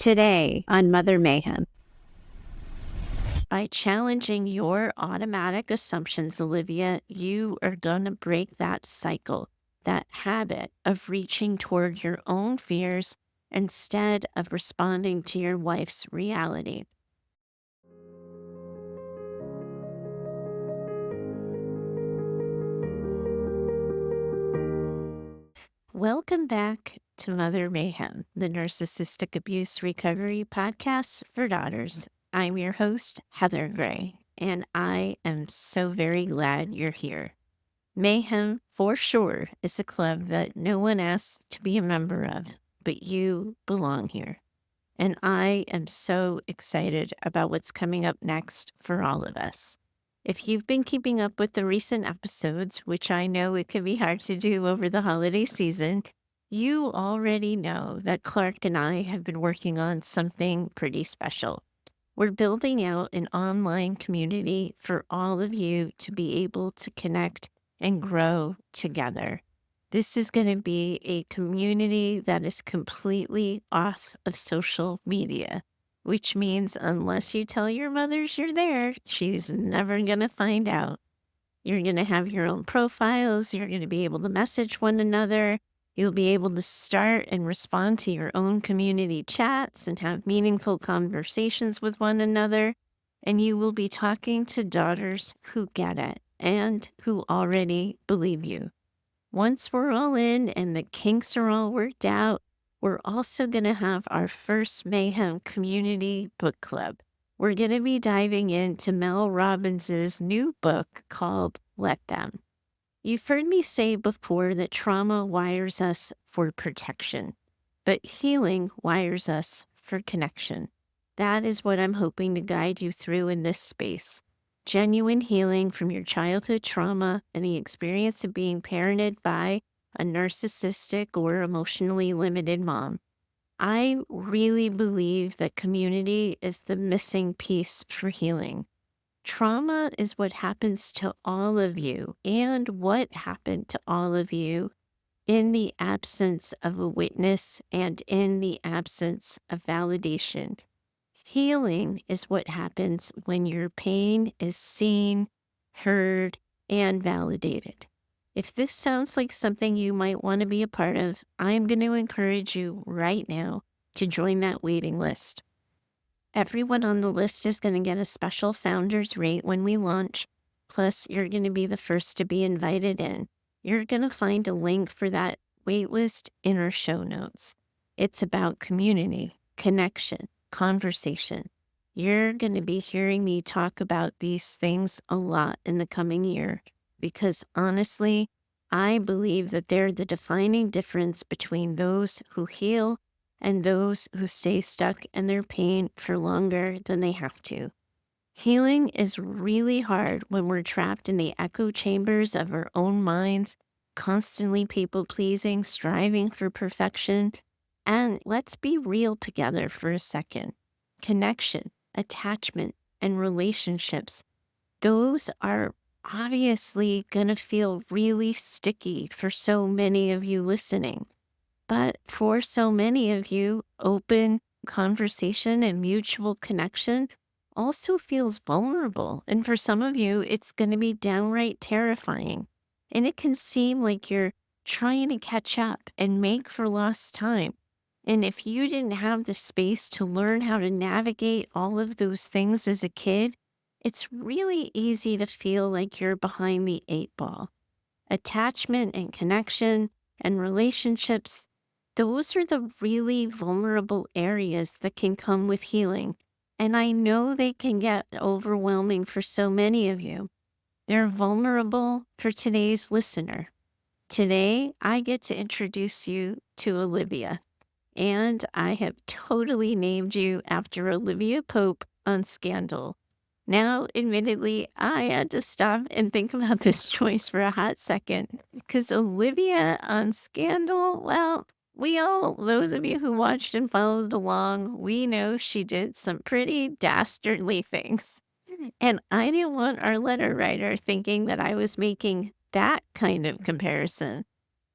Today on Mother Mayhem. By challenging your automatic assumptions, Olivia, you are going to break that cycle, that habit of reaching toward your own fears instead of responding to your wife's reality. Welcome back to Mother Mayhem, the Narcissistic Abuse Recovery Podcast for Daughters. I'm your host, Heather Gray, and I am so very glad you're here. Mayhem, for sure, is a club that no one asked to be a member of, but you belong here. And I am so excited about what's coming up next for all of us. If you've been keeping up with the recent episodes, which I know it can be hard to do over the holiday season, you already know that Clark and I have been working on something pretty special. We're building out an online community for all of you to be able to connect and grow together. This is going to be a community that is completely off of social media, which means unless you tell your mothers you're there, she's never going to find out. You're going to have your own profiles. You're going to be able to message one another. You'll be able to start and respond to your own community chats and have meaningful conversations with one another. And you will be talking to daughters who get it and who already believe you. Once we're all in and the kinks are all worked out, we're also going to have our first Mayhem Community Book Club. We're going to be diving into Mel Robbins' new book called Let Them. You've heard me say before that trauma wires us for protection, but healing wires us for connection. That is what I'm hoping to guide you through in this space. Genuine healing from your childhood trauma and the experience of being parented by a narcissistic or emotionally limited mom. I really believe that community is the missing piece for healing. Trauma is what happens to all of you and what happened to all of you in the absence of a witness and in the absence of validation. Healing is what happens when your pain is seen, heard, and validated. If this sounds like something you might want to be a part of, I'm going to encourage you right now to join that waiting list. Everyone on the list is going to get a special founder's rate when we launch, plus you're going to be the first to be invited in. You're going to find a link for that wait list in our show notes. It's about community, connection, conversation. You're going to be hearing me talk about these things a lot in the coming year because honestly, I believe that they're the defining difference between those who heal and those who stay stuck in their pain for longer than they have to. Healing is really hard when we're trapped in the echo chambers of our own minds, constantly people-pleasing, striving for perfection. And let's be real together for a second. Connection, attachment, and relationships, those are obviously going to feel really sticky for so many of you listening. But for so many of you, open conversation and mutual connection also feels vulnerable. And for some of you, it's going to be downright terrifying. And it can seem like you're trying to catch up and make for lost time. And if you didn't have the space to learn how to navigate all of those things as a kid, it's really easy to feel like you're behind the 8 ball. Attachment and connection and relationships, those are the really vulnerable areas that can come with healing. And I know they can get overwhelming for so many of you. They're vulnerable for today's listener. Today, I get to introduce you to Olivia. And I have totally named you after Olivia Pope on Scandal. Now, admittedly, I had to stop and think about this choice for a hot second because Olivia on Scandal, well, those of you who watched and followed along, we know she did some pretty dastardly things. And I didn't want our letter writer thinking that I was making that kind of comparison.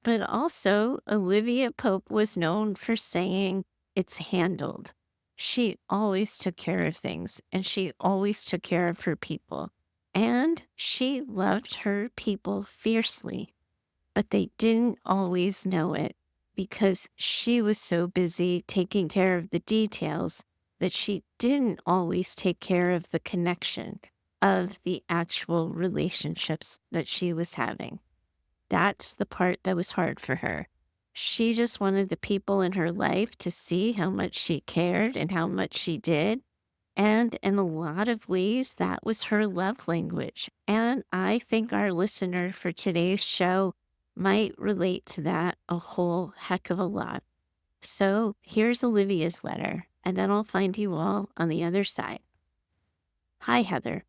But also, Olivia Pope was known for saying, "It's handled." She always took care of things and she always took care of her people. And she loved her people fiercely, but they didn't always know it because she was so busy taking care of the details that she didn't always take care of the connection of the actual relationships that she was having. That's the part that was hard for her. She just wanted the people in her life to see how much she cared and how much she did. And in a lot of ways, that was her love language. And I think our listener for today's show might relate to that a whole heck of a lot. So here's Olivia's letter, and then I'll find you all on the other side. Hi, Heather.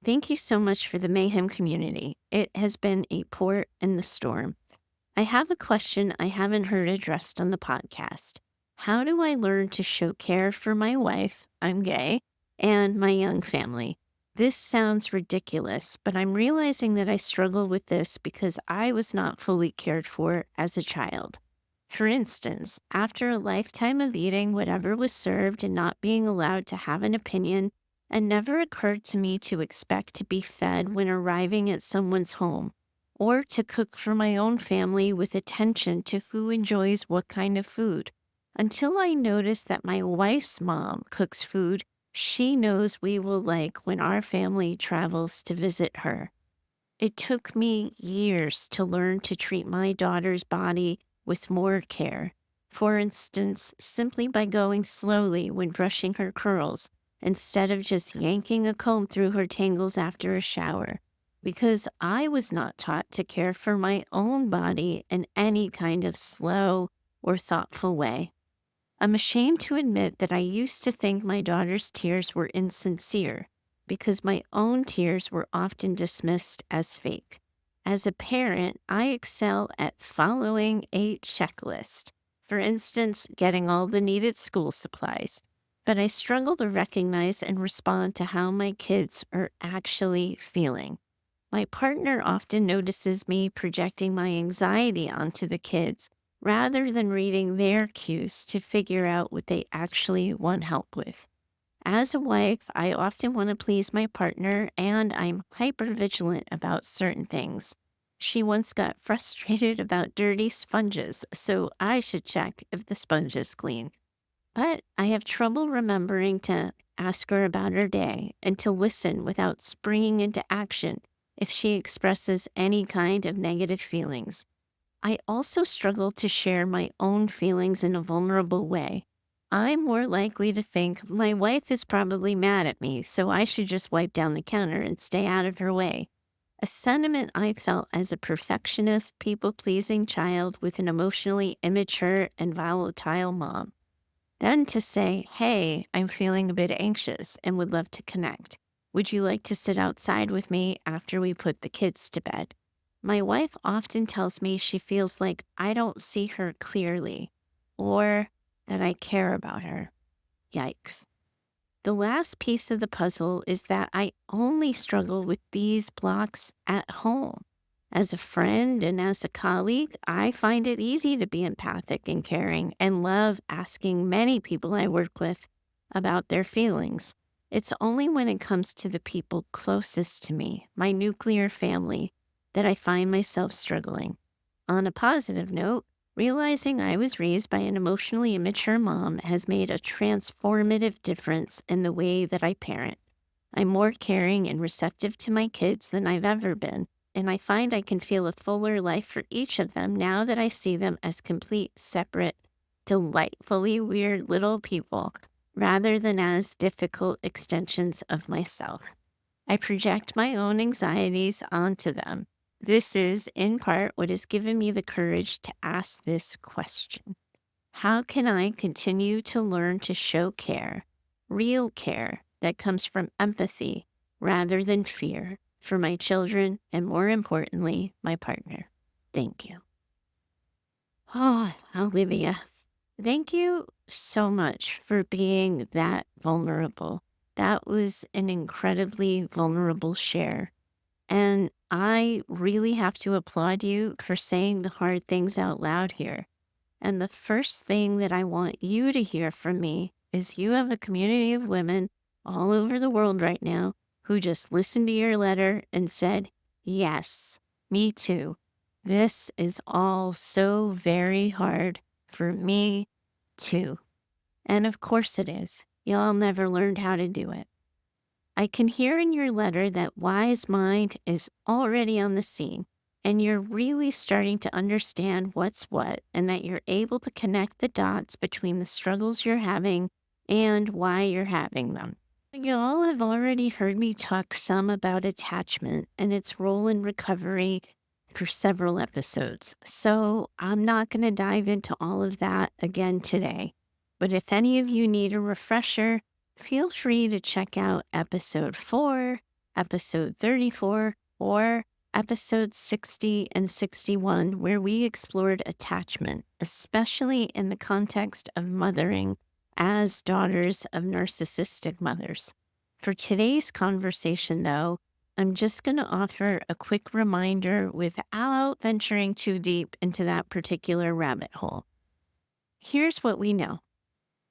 Thank you so much for the Mayhem community. It has been a port in the storm. I have a question I haven't heard addressed on the podcast. How do I learn to show care for my wife, I'm gay, and my young family? This sounds ridiculous, but I'm realizing that I struggle with this because I was not fully cared for as a child. For instance, after a lifetime of eating whatever was served and not being allowed to have an opinion, it never occurred to me to expect to be fed when arriving at someone's home, or to cook for my own family with attention to who enjoys what kind of food. Until I noticed that my wife's mom cooks food she knows we will like when our family travels to visit her. It took me years to learn to treat my daughter's body with more care. For instance, simply by going slowly when brushing her curls instead of just yanking a comb through her tangles after a shower. Because I was not taught to care for my own body in any kind of slow or thoughtful way. I'm ashamed to admit that I used to think my daughter's tears were insincere because my own tears were often dismissed as fake. As a parent, I excel at following a checklist. For instance, getting all the needed school supplies. But I struggle to recognize and respond to how my kids are actually feeling. My partner often notices me projecting my anxiety onto the kids rather than reading their cues to figure out what they actually want help with. As a wife, I often want to please my partner and I'm hypervigilant about certain things. She once got frustrated about dirty sponges, so I should check if the sponge is clean. But I have trouble remembering to ask her about her day and to listen without springing into action if she expresses any kind of negative feelings. I also struggle to share my own feelings in a vulnerable way. I'm more likely to think my wife is probably mad at me, so I should just wipe down the counter and stay out of her way. A sentiment I felt as a perfectionist, people pleasing child with an emotionally immature and volatile mom. Then to say, hey, I'm feeling a bit anxious and would love to connect. Would you like to sit outside with me after we put the kids to bed? My wife often tells me she feels like I don't see her clearly or that I care about her. Yikes. The last piece of the puzzle is that I only struggle with these blocks at home. As a friend and as a colleague, I find it easy to be empathic and caring and love asking many people I work with about their feelings. It's only when it comes to the people closest to me, my nuclear family, that I find myself struggling. On a positive note, realizing I was raised by an emotionally immature mom has made a transformative difference in the way that I parent. I'm more caring and receptive to my kids than I've ever been, and I find I can feel a fuller life for each of them now that I see them as complete, separate, delightfully weird little people rather than as difficult extensions of myself. I project my own anxieties onto them. This is, in part, what has given me the courage to ask this question. How can I continue to learn to show care, real care that comes from empathy rather than fear for my children and, more importantly, my partner? Thank you. Oh, Olivia, thank you so much for being that vulnerable. That was an incredibly vulnerable share. And I really have to applaud you for saying the hard things out loud here. And the first thing that I want you to hear from me is you have a community of women all over the world right now who just listened to your letter and said, yes, me too. This is all so very hard for me too. And of course it is. Y'all never learned how to do it. I can hear in your letter that Wise Mind is already on the scene and you're really starting to understand what's what and that you're able to connect the dots between the struggles you're having and why you're having them. You all have already heard me talk some about attachment and its role in recovery for several episodes, so I'm not going to dive into all of that again today. But if any of you need a refresher, feel free to check out episode 4, episode 34, or episode 60 and 61, where we explored attachment, especially in the context of mothering as daughters of narcissistic mothers. For today's conversation, though, I'm just going to offer a quick reminder without venturing too deep into that particular rabbit hole. Here's what we know.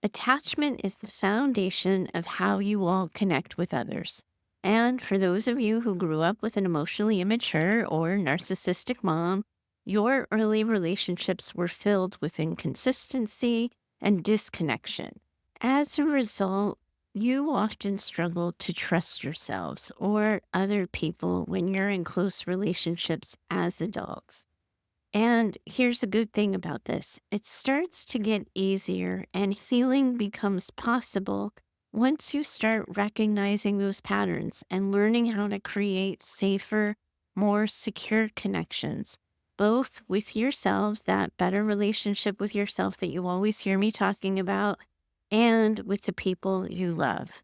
Attachment is the foundation of how you all connect with others. And for those of you who grew up with an emotionally immature or narcissistic mom, your early relationships were filled with inconsistency and disconnection. As a result, you often struggle to trust yourselves or other people when you're in close relationships as adults. And here's the good thing about this, it starts to get easier and healing becomes possible once you start recognizing those patterns and learning how to create safer, more secure connections, both with yourselves, that better relationship with yourself that you always hear me talking about, and with the people you love.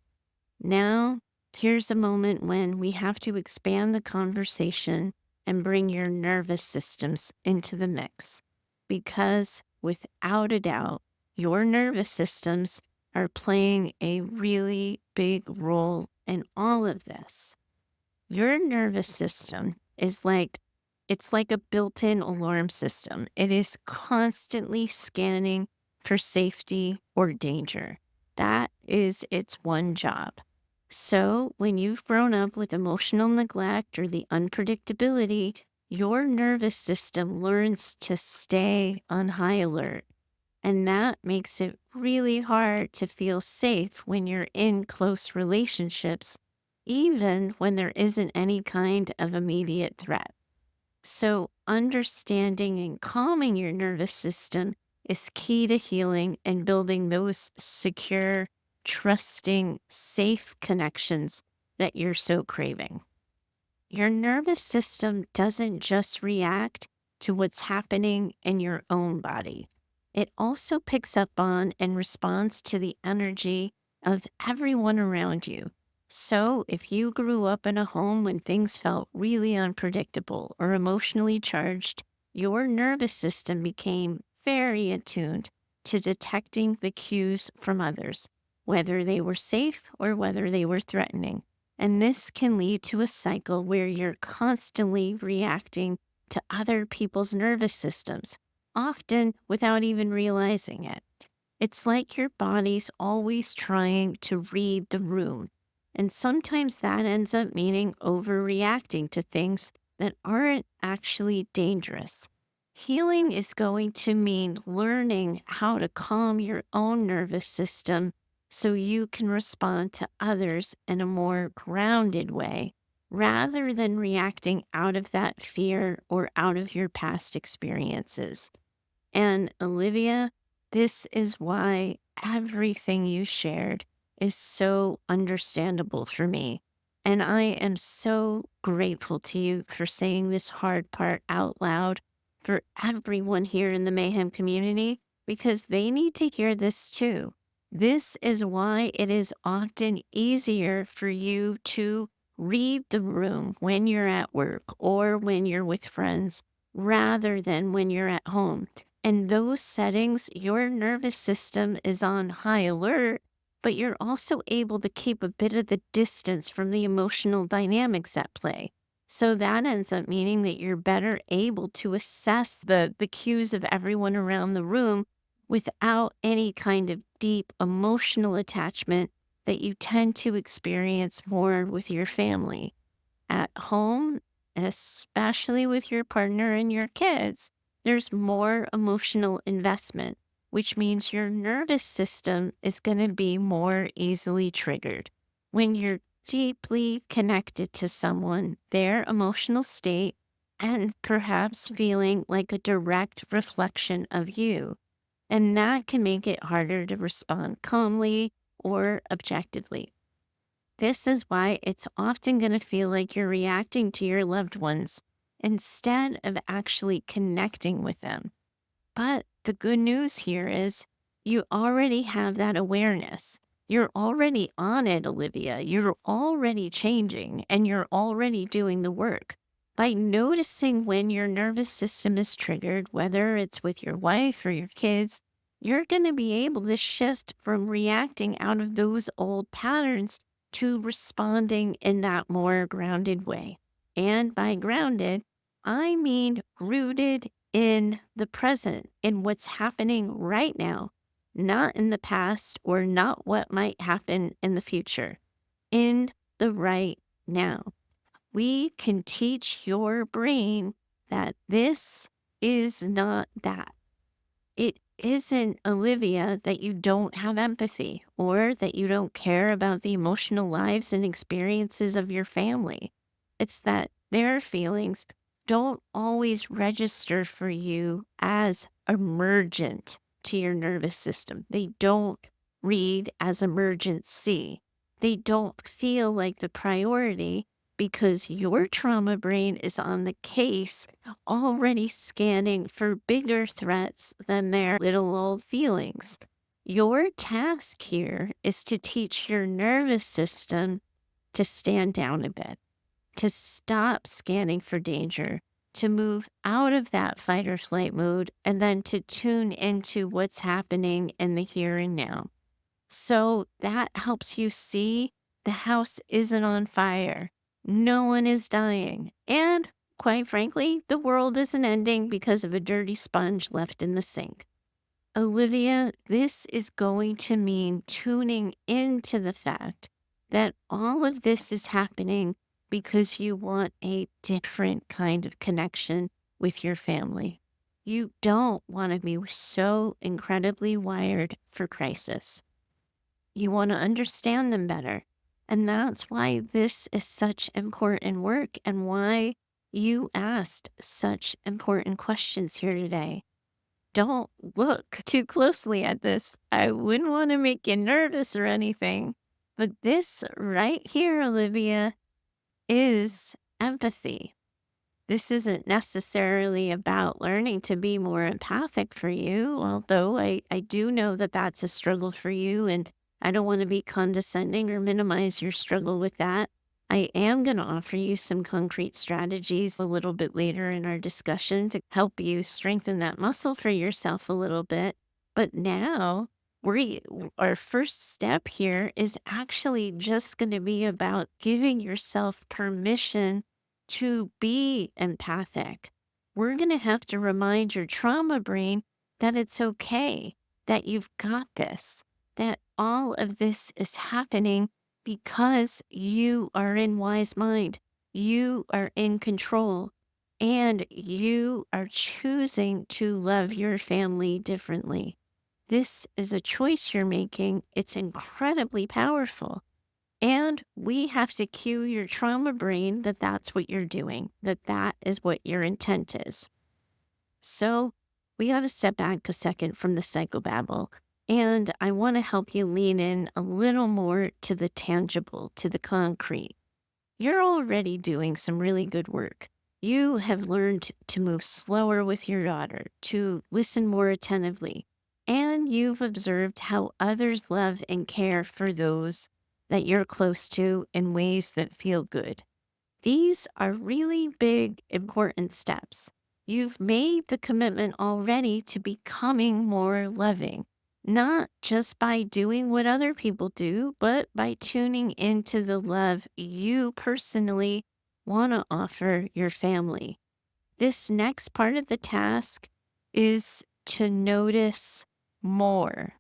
Now, here's a moment when we have to expand the conversation and bring your nervous systems into the mix. Because without a doubt, your nervous systems are playing a really big role in all of this. Your nervous system is it's like a built-in alarm system. It is constantly scanning for safety or danger. That is its one job. So, when you've grown up with emotional neglect or the unpredictability, your nervous system learns to stay on high alert. And that makes it really hard to feel safe when you're in close relationships, even when there isn't any kind of immediate threat. So, understanding and calming your nervous system is key to healing and building those secure, trusting, safe connections that you're so craving. Your nervous system doesn't just react to what's happening in your own body, it also picks up on and responds to the energy of everyone around you. So, if you grew up in a home when things felt really unpredictable or emotionally charged, your nervous system became very attuned to detecting the cues from others, whether they were safe or whether they were threatening. And this can lead to a cycle where you're constantly reacting to other people's nervous systems, often without even realizing it. It's like your body's always trying to read the room. And sometimes that ends up meaning overreacting to things that aren't actually dangerous. Healing is going to mean learning how to calm your own nervous system so you can respond to others in a more grounded way rather than reacting out of that fear or out of your past experiences. And Olivia, this is why everything you shared is so understandable for me. And I am so grateful to you for saying this hard part out loud for everyone here in the Mayhem community because they need to hear this too. This is why it is often easier for you to read the room when you're at work or when you're with friends rather than when you're at home. In those settings, your nervous system is on high alert, but you're also able to keep a bit of the distance from the emotional dynamics at play. So that ends up meaning that you're better able to assess the cues of everyone around the room without any kind of deep emotional attachment that you tend to experience more with your family. At home, especially with your partner and your kids, there's more emotional investment, which means your nervous system is going to be more easily triggered. When you're deeply connected to someone, their emotional state, and perhaps feeling like a direct reflection of you. And that can make it harder to respond calmly or objectively. This is why it's often going to feel like you're reacting to your loved ones instead of actually connecting with them. But the good news here is you already have that awareness. You're already on it, Olivia. You're already changing and you're already doing the work. By noticing when your nervous system is triggered, whether it's with your wife or your kids, you're going to be able to shift from reacting out of those old patterns to responding in that more grounded way. And by grounded, I mean rooted in the present, in what's happening right now, not in the past or not what might happen in the future, in the right now. We can teach your brain that this is not that. It isn't, Olivia, that you don't have empathy or that you don't care about the emotional lives and experiences of your family. It's that their feelings don't always register for you as emergent to your nervous system. They don't read as emergency. They don't feel like the priority because your trauma brain is on the case already scanning for bigger threats than their little old feelings. Your task here is to teach your nervous system to stand down a bit, to stop scanning for danger, to move out of that fight or flight mode, and then to tune into what's happening in the here and now. So that helps you see the house isn't on fire. No one is dying. And quite frankly, the world isn't ending because of a dirty sponge left in the sink. Olivia, this is going to mean tuning into the fact that all of this is happening because you want a different kind of connection with your family. You don't want to be so incredibly wired for crisis. You want to understand them better. And that's why this is such important work and why you asked such important questions here today. Don't look too closely at this. I wouldn't want to make you nervous or anything. But this right here, Olivia, is empathy. This isn't necessarily about learning to be more empathic for you, although I do know that that's a struggle for you, and I don't want to be condescending or minimize your struggle with that. I am going to offer you some concrete strategies a little bit later in our discussion to help you strengthen that muscle for yourself a little bit. But now, our first step here is actually just going to be about giving yourself permission to be empathic. We're going to have to remind your trauma brain that it's okay, that you've got this, that all of this is happening because you are in wise mind, you are in control, and you are choosing to love your family differently. This is a choice you're making. It's incredibly powerful. And we have to cue your trauma brain that that's what you're doing, that that is what your intent is. So we got to step back a second from the psychobabble. And I want to help you lean in a little more to the tangible, to the concrete. You're already doing some really good work. You have learned to move slower with your daughter, to listen more attentively, and you've observed how others love and care for those that you're close to in ways that feel good. These are really big, important steps. You've made the commitment already to becoming more loving, not just by doing what other people do, but by tuning into the love you personally want to offer your family. This next part of the task is to notice more.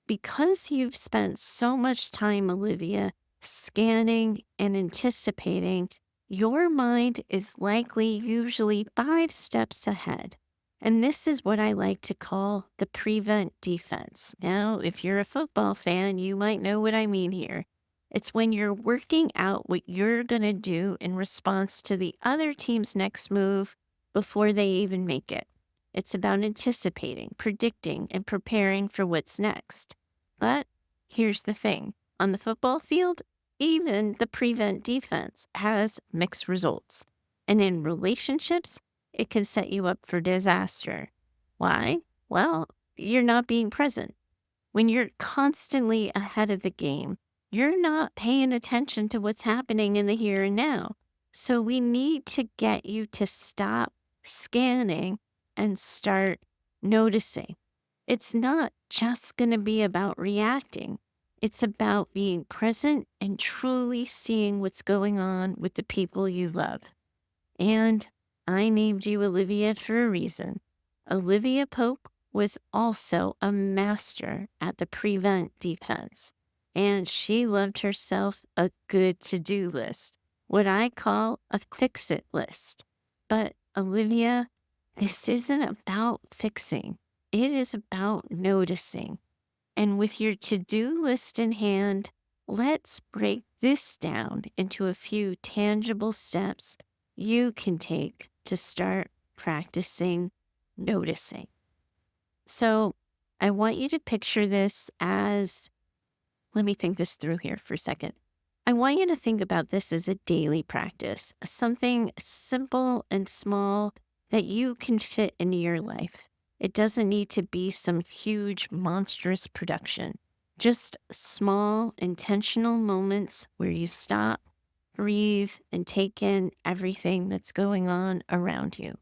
Because you've spent so much time, Olivia, scanning and anticipating, your mind is likely usually 5 steps ahead. And this is what I like to call the prevent defense. Now, if you're a football fan, you might know what I mean here. It's when you're working out what you're going to do in response to the other team's next move before they even make it. It's about anticipating, predicting, and preparing for what's next. But here's the thing, on the football field, even the prevent defense has mixed results. And in relationships, it can set you up for disaster. Why? Well, you're not being present. When you're constantly ahead of the game, you're not paying attention to what's happening in the here and now. So we need to get you to stop scanning and start noticing. It's not just going to be about reacting. It's about being present and truly seeing what's going on with the people you love. And I named you Olivia for a reason. Olivia Pope was also a master at the prevent defense, and she loved herself a good to-do list, what I call a fix-it list. But Olivia, this isn't about fixing. It is about noticing. And with your to-do list in hand, let's break this down into a few tangible steps you can take to start practicing noticing. So I want you to picture this as, let me think this through here for a second. I want you to think about this as a daily practice, something simple and small that you can fit into your life. It doesn't need to be some huge, monstrous production. Just small, intentional moments where you stop, breathe, and take in everything that's going on around you.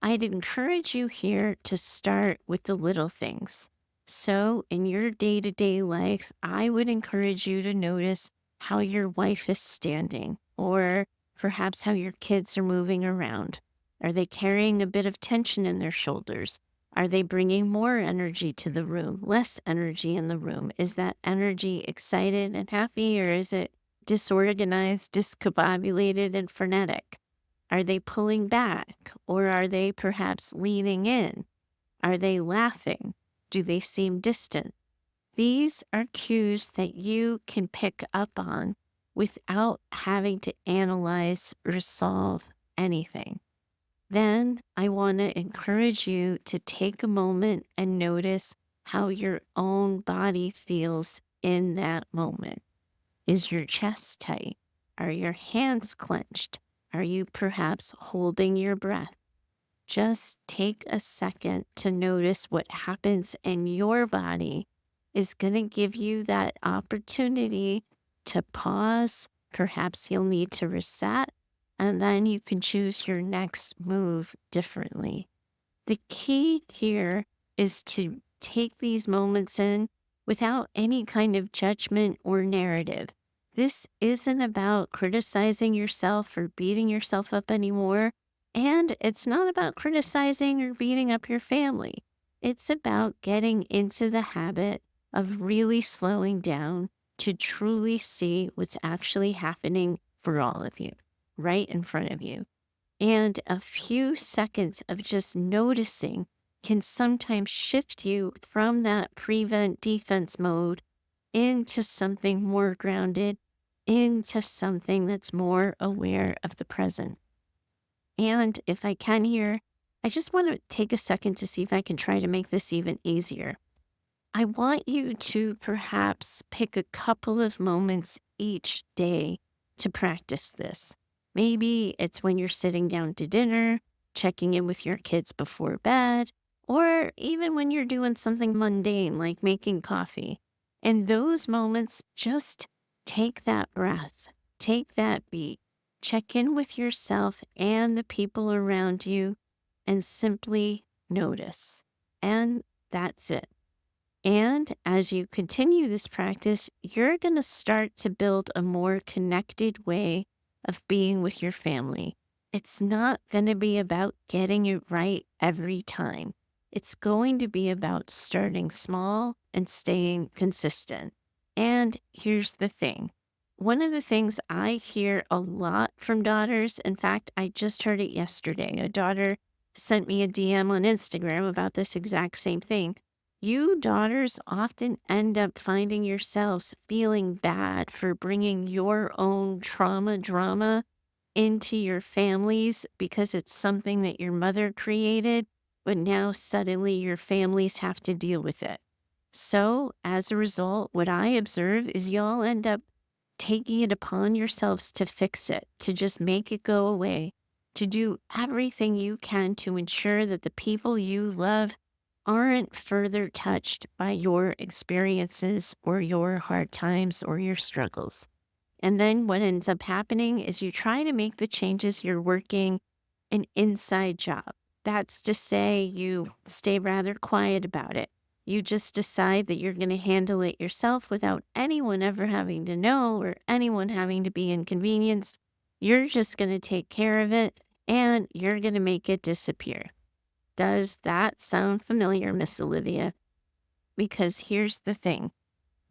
I'd encourage you here to start with the little things. So, in your day to day life, I would encourage you to notice how your wife is standing, or perhaps how your kids are moving around. Are they carrying a bit of tension in their shoulders? Are they bringing more energy to the room, less energy in the room? Is that energy excited and happy, or is it disorganized, discombobulated, and frenetic? Are they pulling back, or are they perhaps leaning in? Are they laughing? Do they seem distant? These are cues that you can pick up on without having to analyze or solve anything. Then I want to encourage you to take a moment and notice how your own body feels in that moment. Is your chest tight? Are your hands clenched? Are you perhaps holding your breath? Just take a second to notice what happens in your body is going to give you that opportunity to pause. Perhaps you'll need to reset, and then you can choose your next move differently. The key here is to take these moments in without any kind of judgment or narrative. This isn't about criticizing yourself or beating yourself up anymore. And it's not about criticizing or beating up your family. It's about getting into the habit of really slowing down to truly see what's actually happening for all of you, right in front of you. And a few seconds of just noticing can sometimes shift you from that prevent defense mode into something more grounded, into something that's more aware of the present. And if I can here, I just want to take a second to see if I can try to make this even easier. I want you to perhaps pick a couple of moments each day to practice this. Maybe it's when you're sitting down to dinner, checking in with your kids before bed, or even when you're doing something mundane like making coffee. In those moments, just take that breath, take that beat, check in with yourself and the people around you, and simply notice. And that's it. And as you continue this practice, you're going to start to build a more connected way of being with your family. It's not going to be about getting it right every time. It's going to be about starting small and staying consistent. And here's the thing. One of the things I hear a lot from daughters, in fact, I just heard it yesterday. A daughter sent me a DM on Instagram about this exact same thing. You daughters often end up finding yourselves feeling bad for bringing your own trauma drama into your families because it's something that your mother created, but now suddenly your families have to deal with it. So, as a result, what I observe is y'all end up taking it upon yourselves to fix it, to just make it go away, to do everything you can to ensure that the people you love aren't further touched by your experiences or your hard times or your struggles. And then what ends up happening is you try to make the changes you're working an inside job. That's to say, you stay rather quiet about it. You just decide that you're going to handle it yourself without anyone ever having to know or anyone having to be inconvenienced. You're just going to take care of it and you're going to make it disappear. Does that sound familiar, Miss Olivia? Because here's the thing,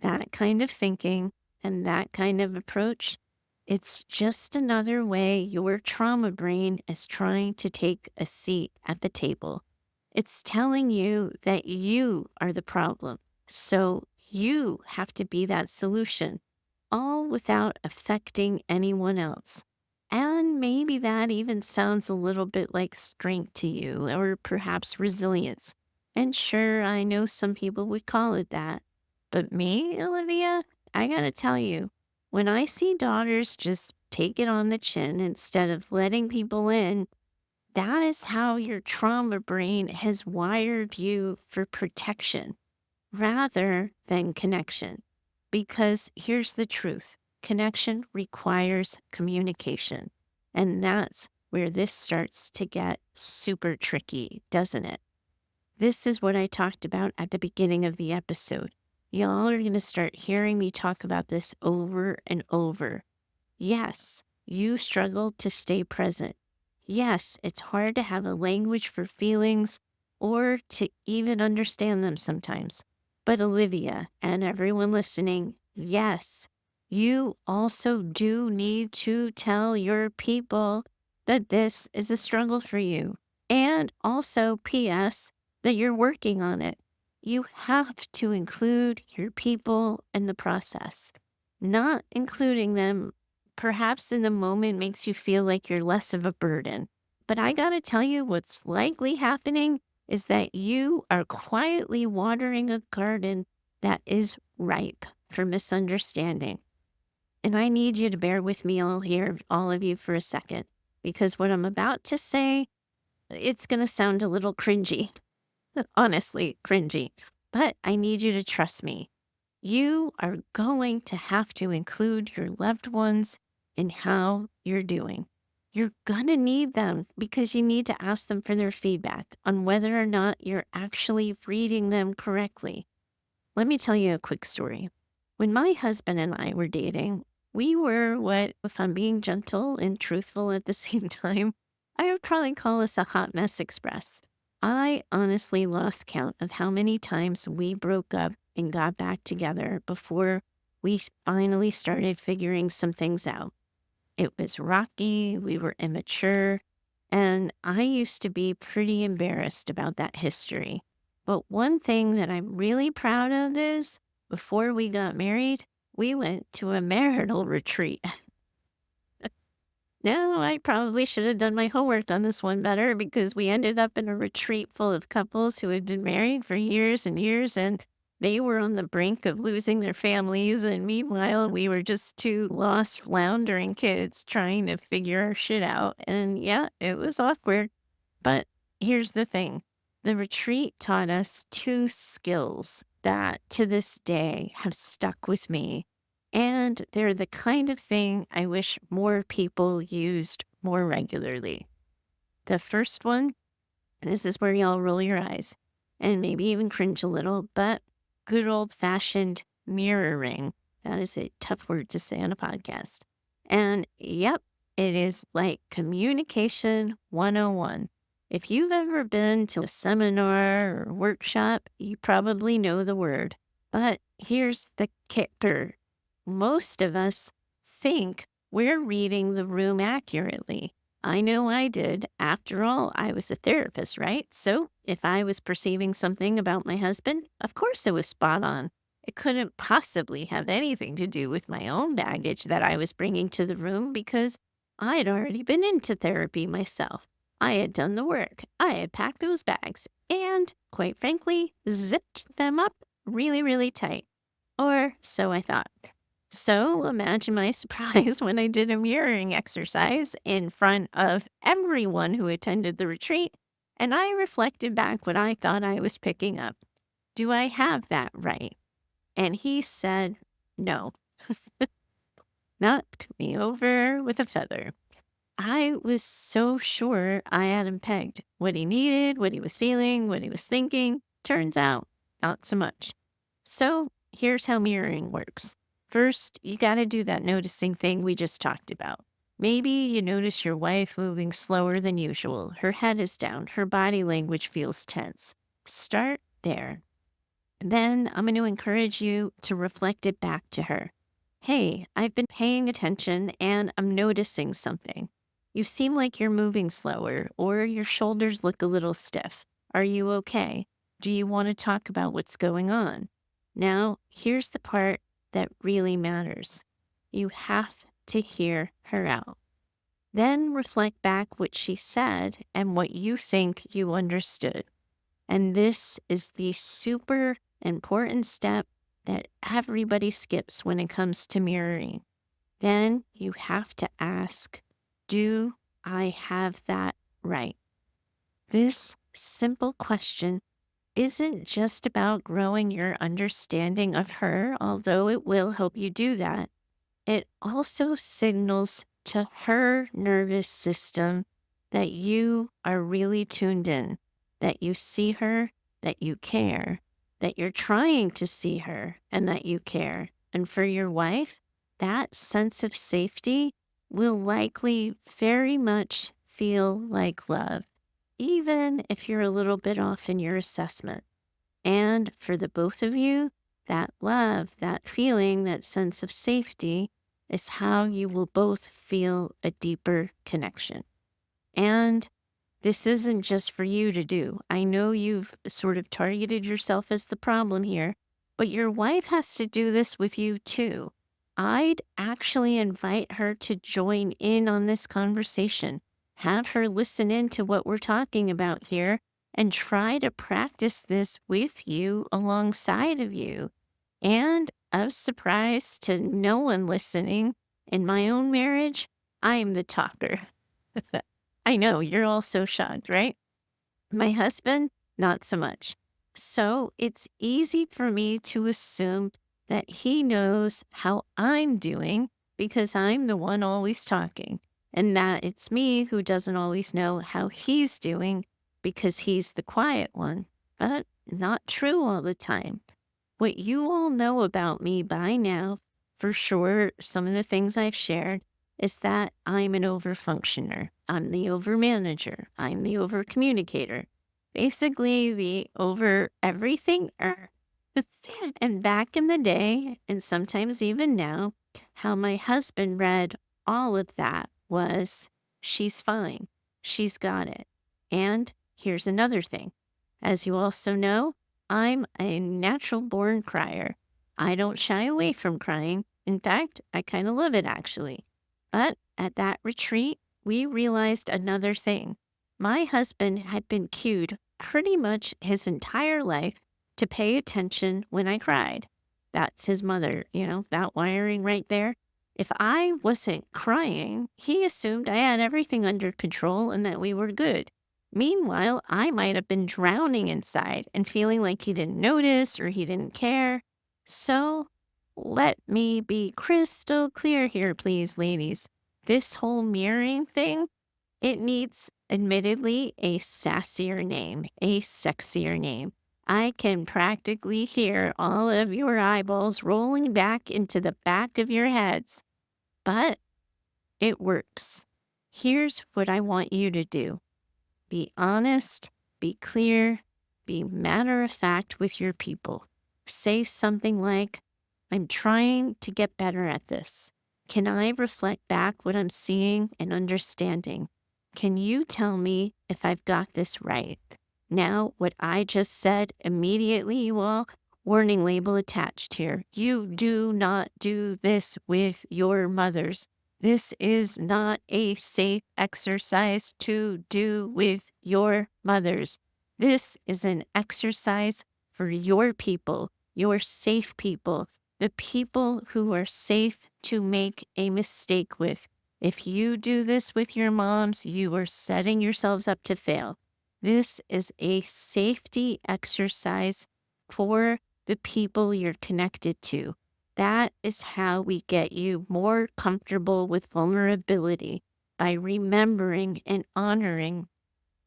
that kind of thinking and that kind of approach, it's just another way your trauma brain is trying to take a seat at the table. It's telling you that you are the problem. So you have to be that solution, all without affecting anyone else. And maybe that even sounds a little bit like strength to you, or perhaps resilience. And sure, I know some people would call it that. But me, Olivia, I gotta tell you, when I see daughters just take it on the chin instead of letting people in, that is how your trauma brain has wired you for protection rather than connection. Because here's the truth, connection requires communication. And that's where this starts to get super tricky, doesn't it? This is what I talked about at the beginning of the episode. Y'all are going to start hearing me talk about this over and over. Yes, you struggle to stay present. Yes, it's hard to have a language for feelings or to even understand them sometimes. But Olivia and everyone listening, yes, you also do need to tell your people that this is a struggle for you. And also, P.S., that you're working on it. You have to include your people in the process. Not including them perhaps in the moment makes you feel like you're less of a burden. But I gotta tell you, what's likely happening is that you are quietly watering a garden that is ripe for misunderstanding. And I need you to bear with me all here, all of you, for a second, because what I'm about to say, it's gonna sound a little cringy, honestly, cringy. But I need you to trust me. You are going to have to include your loved ones in how you're doing. You're going to need them because you need to ask them for their feedback on whether or not you're actually reading them correctly. Let me tell you a quick story. When my husband and I were dating, we were what, if I'm being gentle and truthful at the same time, I would probably call us a hot mess express. I honestly lost count of how many times we broke up and got back together before we finally started figuring some things out. It was rocky, we were immature, and I used to be pretty embarrassed about that history. But one thing that I'm really proud of is before we got married, we went to a marital retreat. No, I probably should have done my homework on this one better because we ended up in a retreat full of couples who had been married for years and years, and they were on the brink of losing their families. And meanwhile, we were just two lost, floundering kids trying to figure our shit out. And yeah, it was awkward. But here's the thing, the retreat taught us two skills that to this day have stuck with me. And they're the kind of thing I wish more people used more regularly. The first one, and this is where y'all roll your eyes and maybe even cringe a little, but good old fashioned mirroring. That is a tough word to say on a podcast. And yep, it is like communication 101. If you've ever been to a seminar or workshop, you probably know the word. But here's the kicker: most of us think we're reading the room accurately. I know I did. After all, I was a therapist, right? So if I was perceiving something about my husband, of course it was spot on. It couldn't possibly have anything to do with my own baggage that I was bringing to the room because I had already been into therapy myself. I had done the work. I had packed those bags and, quite frankly, zipped them up really, really tight. Or so I thought. So imagine my surprise when I did a mirroring exercise in front of everyone who attended the retreat, and I reflected back what I thought I was picking up. Do I have that right? And he said, no, knocked me over with a feather. I was so sure I had him pegged. What he needed, what he was feeling, what he was thinking. Turns out, not so much. So here's how mirroring works. First, you got to do that noticing thing we just talked about. Maybe you notice your wife moving slower than usual. Her head is down. Her body language feels tense. Start there. Then I'm going to encourage you to reflect it back to her. Hey, I've been paying attention and I'm noticing something. You seem like you're moving slower or your shoulders look a little stiff. Are you okay? Do you want to talk about what's going on? Now, here's the part that really matters. You have to hear her out. Then reflect back what she said and what you think you understood. And this is the super important step that everybody skips when it comes to mirroring. Then you have to ask, do I have that right? This simple question isn't just about growing your understanding of her, although it will help you do that. It also signals to her nervous system that you are really tuned in, that you see her, that you care, that you're trying to see her, and that you care. And for your wife, that sense of safety will likely very much feel like love, even if you're a little bit off in your assessment. And for the both of you, that love, that feeling, that sense of safety is how you will both feel a deeper connection. And this isn't just for you to do. I know you've sort of targeted yourself as the problem here, but your wife has to do this with you too. I'd actually invite her to join in on this conversation. Have her listen in to what we're talking about here and try to practice this with you alongside of you. And I was surprised to no one listening. In my own marriage, I am the talker. I know, you're all so shocked, right? My husband, not so much. So it's easy for me to assume that he knows how I'm doing because I'm the one always talking, and that it's me who doesn't always know how he's doing because he's the quiet one. But not true all the time. What you all know about me by now, for sure, some of the things I've shared, is that I'm an overfunctioner. I'm the overmanager. I'm the overcommunicator. Basically, the over everything. And back in the day, and sometimes even now, how my husband read all of that was, she's fine. She's got it. And here's another thing. As you also know, I'm a natural born crier. I don't shy away from crying. In fact, I kind of love it actually. But at that retreat, we realized another thing. My husband had been cued pretty much his entire life to pay attention when I cried. That's his mother, that wiring right there. If I wasn't crying, he assumed I had everything under control and that we were good. Meanwhile, I might have been drowning inside and feeling like he didn't notice or he didn't care. So let me be crystal clear here, please, ladies. This whole mirroring thing, it needs, admittedly, a sassier name, a sexier name. I can practically hear all of your eyeballs rolling back into the back of your heads, but it works. Here's what I want you to do. Be honest, be clear, be matter of fact with your people. Say something like, I'm trying to get better at this. Can I reflect back what I'm seeing and understanding? Can you tell me if I've got this right? Now, what I just said immediately, you all, warning label attached here. You do not do this with your mothers. This is not a safe exercise to do with your mothers. This is an exercise for your people, your safe people, the people who are safe to make a mistake with. If you do this with your moms, you are setting yourselves up to fail. This is a safety exercise for the people you're connected to. That is how we get you more comfortable with vulnerability, by remembering and honoring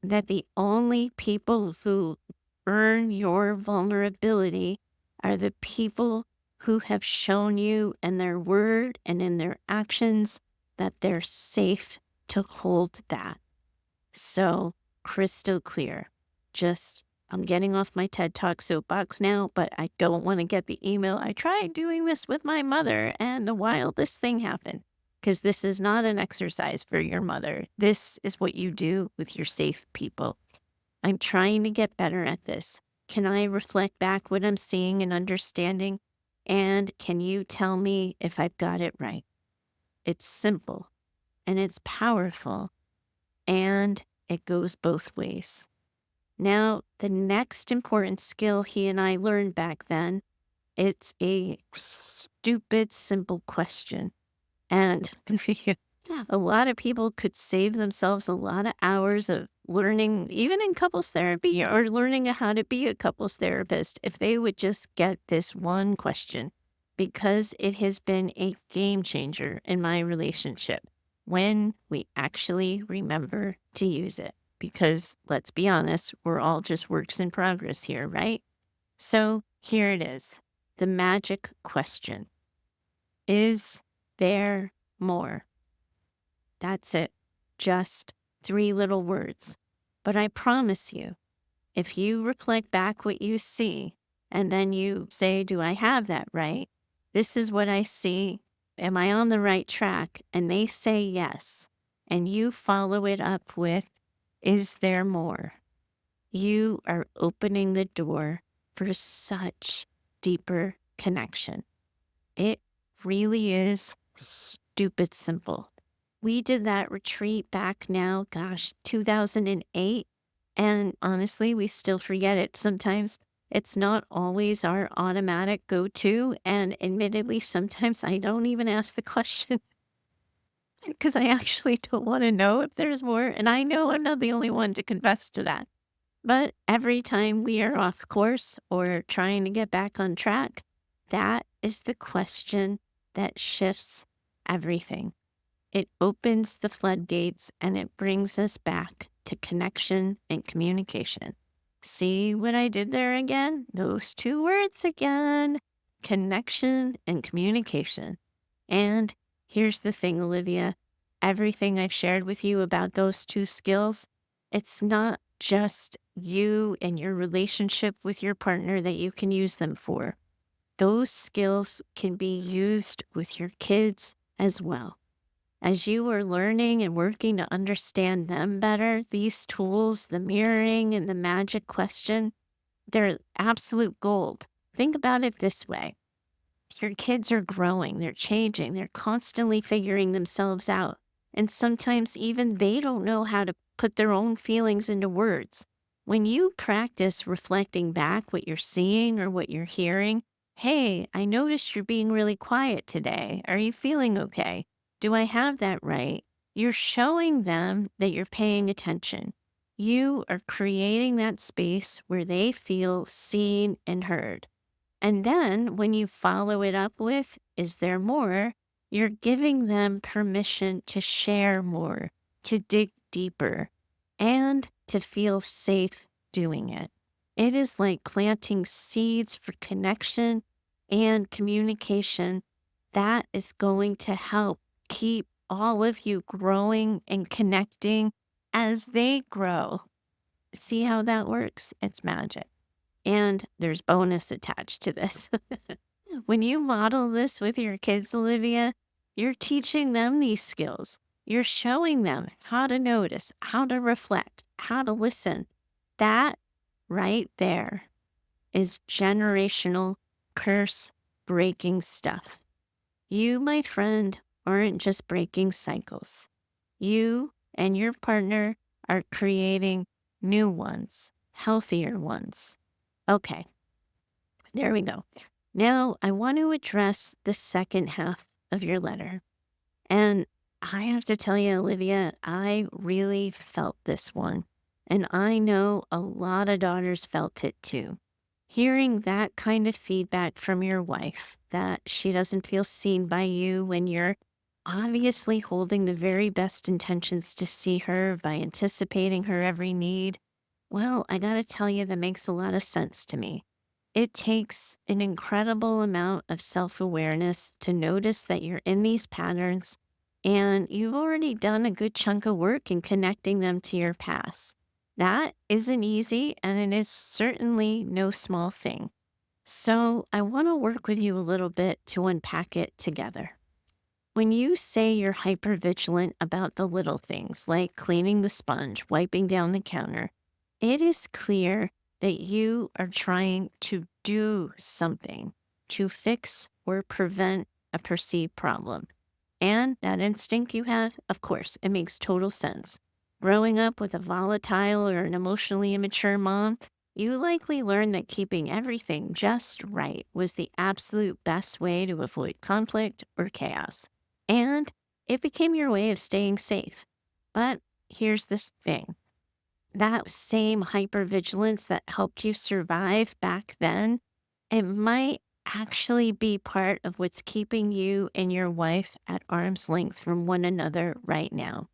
that the only people who earn your vulnerability are the people who have shown you in their word and in their actions that they're safe to hold that. So, crystal clear. Just, I'm getting off my TED Talk soapbox now, but I don't want to get the email. I tried doing this with my mother and the wildest thing happened. Because this is not an exercise for your mother. This is what you do with your safe people. I'm trying to get better at this. Can I reflect back what I'm seeing and understanding? And can you tell me if I've got it right? It's simple and it's powerful, and it goes both ways. Now, the next important skill he and I learned back then, it's a stupid, simple question. And a lot of people could save themselves a lot of hours of learning, even in couples therapy, or learning how to be a couples therapist, if they would just get this one question, because it has been a game changer in my relationship when we actually remember to use it. Because let's be honest, we're all just works in progress here, right? So here it is, the magic question. Is there more? That's it. Just 3 little words. But I promise you, if you reflect back what you see and then you say, do I have that right? This is what I see. Am I on the right track? And they say yes. And you follow it up with, is there more? You are opening the door for such deeper connection. It really is stupid simple. We did that retreat back now, gosh, 2008. And honestly, we still forget it. Sometimes it's not always our automatic go to. And admittedly, sometimes I don't even ask the question because I actually don't want to know if there's more. And I know I'm not the only one to confess to that. But every time we are off course or trying to get back on track, that is the question that shifts everything. It opens the floodgates and it brings us back to connection and communication. See what I did there again? Those 2 words again, connection and communication. And here's the thing, Olivia, everything I've shared with you about those 2 skills, it's not just you and your relationship with your partner that you can use them for. Those skills can be used with your kids as well. As you are learning and working to understand them better, these tools, the mirroring and the magic question, they're absolute gold. Think about it this way. Your kids are growing, they're changing, they're constantly figuring themselves out. And sometimes even they don't know how to put their own feelings into words. When you practice reflecting back what you're seeing or what you're hearing, hey, I noticed you're being really quiet today. Are you feeling okay? Do I have that right? You're showing them that you're paying attention. You are creating that space where they feel seen and heard. And then when you follow it up with, is there more? You're giving them permission to share more, to dig deeper, and to feel safe doing it. It is like planting seeds for connection and communication that is going to help keep all of you growing and connecting as they grow. See how that works? It's magic. And there's bonus attached to this. When you model this with your kids, Olivia, you're teaching them these skills. You're showing them how to notice, how to reflect, how to listen. That right there is generational curse breaking stuff. You, my friend, aren't just breaking cycles. You and your partner are creating new ones, healthier ones. Okay, there we go. Now, I want to address the second half of your letter. And I have to tell you, Olivia, I really felt this one. And I know a lot of daughters felt it too. Hearing that kind of feedback from your wife, that she doesn't feel seen by you when you're obviously holding the very best intentions to see her by anticipating her every need. Well, I gotta tell you, that makes a lot of sense to me. It takes an incredible amount of self awareness to notice that you're in these patterns, and you've already done a good chunk of work in connecting them to your past. That isn't easy, and it is certainly no small thing. So, I want to work with you a little bit to unpack it together. When you say you're hypervigilant about the little things like cleaning the sponge, wiping down the counter, it is clear that you are trying to do something to fix or prevent a perceived problem. And that instinct you have, of course, it makes total sense. Growing up with a volatile or an emotionally immature mom, you likely learned that keeping everything just right was the absolute best way to avoid conflict or chaos. And it became your way of staying safe. But here's this thing, that same hypervigilance that helped you survive back then, it might actually be part of what's keeping you and your wife at arm's length from one another right now.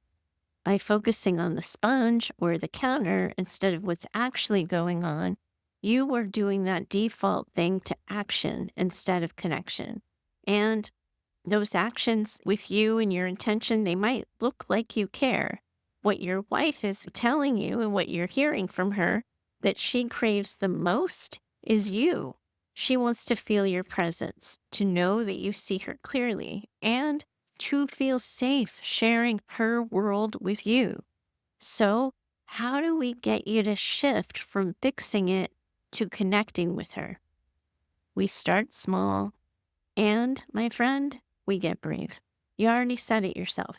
By focusing on the sponge or the counter instead of what's actually going on, you were doing that default thing to action instead of connection. And those actions with you and your intention, they might look like you care. What your wife is telling you and what you're hearing from her that she craves the most is you. She wants to feel your presence, to know that you see her clearly, and to feel safe sharing her world with you. So, how do we get you to shift from fixing it to connecting with her? We start small, and, my friend, we get brave. You already said it yourself.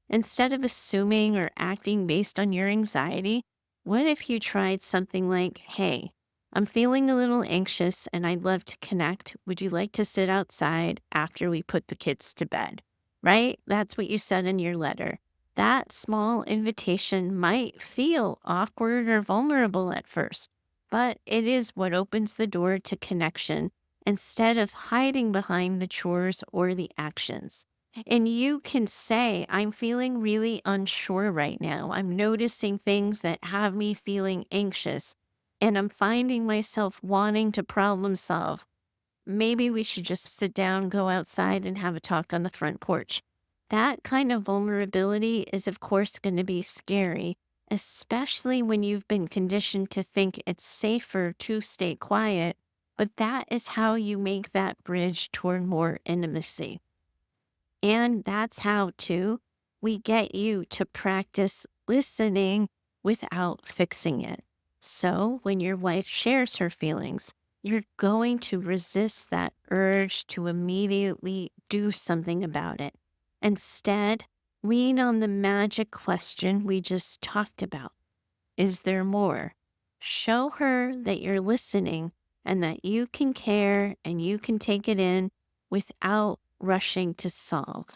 Instead of assuming or acting based on your anxiety, what if you tried something like, hey, I'm feeling a little anxious and I'd love to connect. Would you like to sit outside after we put the kids to bed? Right? That's what you said in your letter. That small invitation might feel awkward or vulnerable at first, but it is what opens the door to connection instead of hiding behind the chores or the actions. And you can say, I'm feeling really unsure right now. I'm noticing things that have me feeling anxious, and I'm finding myself wanting to problem solve. Maybe we should just sit down, go outside, and have a talk on the front porch. That kind of vulnerability is, of course, going to be scary, especially when you've been conditioned to think it's safer to stay quiet. But that is how you make that bridge toward more intimacy. And that's how, too, we get you to practice listening without fixing it. So when your wife shares her feelings, you're going to resist that urge to immediately do something about it. Instead, lean on the magic question we just talked about. Is there more? Show her that you're listening and that you can care and you can take it in without rushing to solve.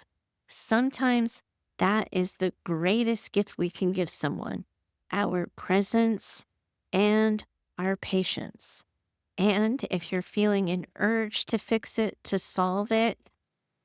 Sometimes that is the greatest gift we can give someone, our presence and our patience. And if you're feeling an urge to fix it, to solve it,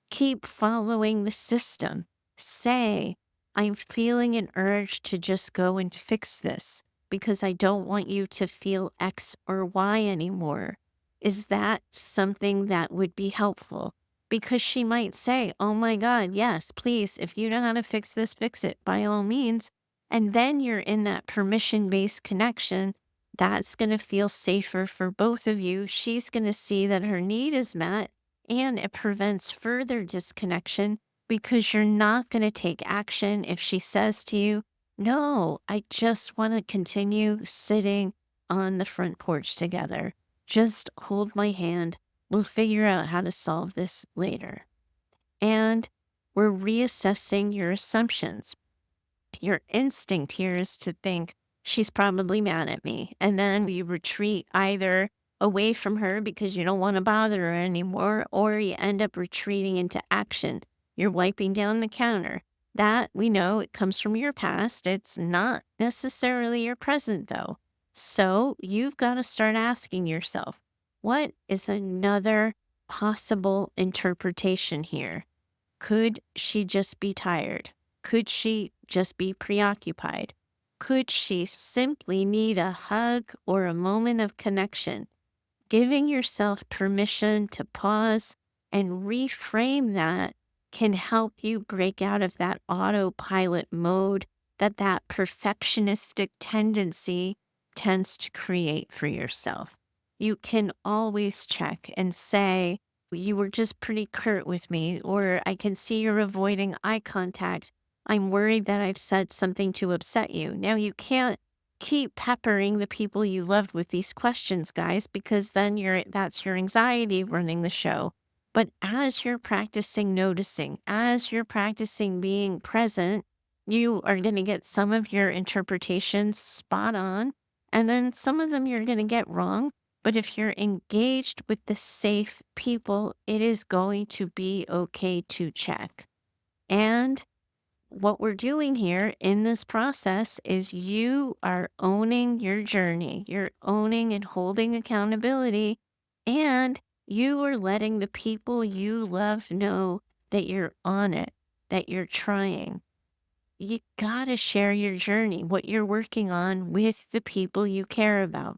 keep following the system. Say, I'm feeling an urge to just go and fix this because I don't want you to feel X or Y anymore. Is that something that would be helpful? Because she might say, oh my God, yes, please, if you know how to fix this, fix it by all means. And then you're in that permission based connection. That's going to feel safer for both of you. She's going to see that her need is met and it prevents further disconnection because you're not going to take action if she says to you, no, I just want to continue sitting on the front porch together. Just hold my hand. We'll figure out how to solve this later. And we're reassessing your assumptions. Your instinct here is to think she's probably mad at me. And then you retreat either away from her because you don't want to bother her anymore, or you end up retreating into action. You're wiping down the counter. That we know it comes from your past. It's not necessarily your present, though. So you've got to start asking yourself, what is another possible interpretation here? Could she just be tired? Could she just be preoccupied? Could she simply need a hug or a moment of connection? Giving yourself permission to pause and reframe that can help you break out of that autopilot mode that perfectionistic tendency tends to create for yourself. You can always check and say, you were just pretty curt with me, or I can see you're avoiding eye contact. I'm worried that I've said something to upset you. Now, you can't keep peppering the people you loved with these questions, guys, because then that's your anxiety running the show. But as you're practicing noticing, as you're practicing being present, you are going to get some of your interpretations spot on, and then some of them you're going to get wrong. But if you're engaged with the safe people, it is going to be okay to check. And what we're doing here in this process is you are owning your journey. You're owning and holding accountability, and you are letting the people you love know that you're on it, that you're trying. You gotta share your journey, what you're working on with the people you care about.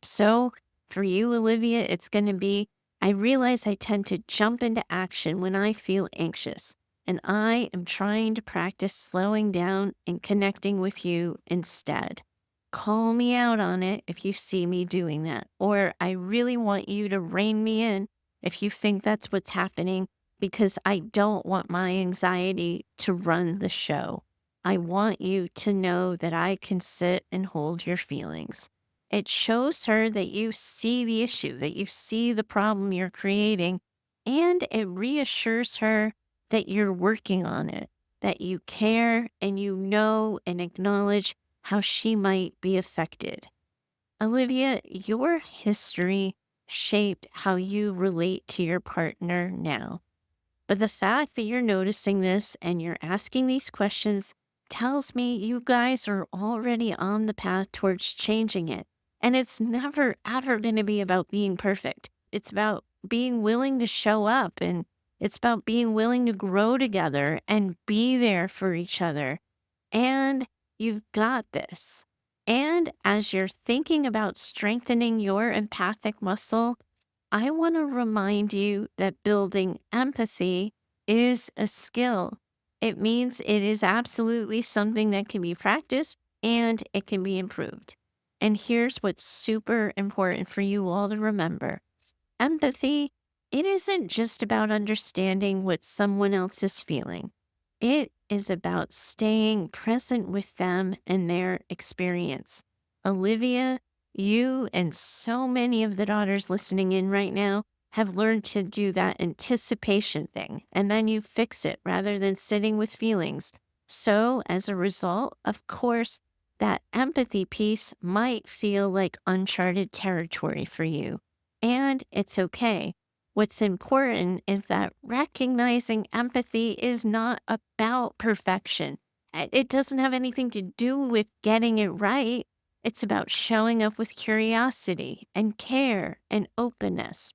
So for you, Olivia, it's going to be, I realize I tend to jump into action when I feel anxious, and I am trying to practice slowing down and connecting with you instead. Call me out on it if you see me doing that, or I really want you to rein me in if you think that's what's happening, because I don't want my anxiety to run the show. I want you to know that I can sit and hold your feelings. It shows her that you see the issue, that you see the problem you're creating, and it reassures her that you're working on it, that you care and you know and acknowledge how she might be affected. Olivia, your history shaped how you relate to your partner now. But the fact that you're noticing this and you're asking these questions tells me you guys are already on the path towards changing it. And it's never, ever going to be about being perfect. It's about being willing to show up, and it's about being willing to grow together and be there for each other. And you've got this. And as you're thinking about strengthening your empathic muscle, I want to remind you that building empathy is a skill. It means it is absolutely something that can be practiced and it can be improved. And here's what's super important for you all to remember. Empathy, it isn't just about understanding what someone else is feeling. It is about staying present with them and their experience. Olivia, you and so many of the daughters listening in right now have learned to do that anticipation thing, and then you fix it rather than sitting with feelings. So, as a result, of course, that empathy piece might feel like uncharted territory for you. And it's okay. What's important is that recognizing empathy is not about perfection. It doesn't have anything to do with getting it right. It's about showing up with curiosity and care and openness.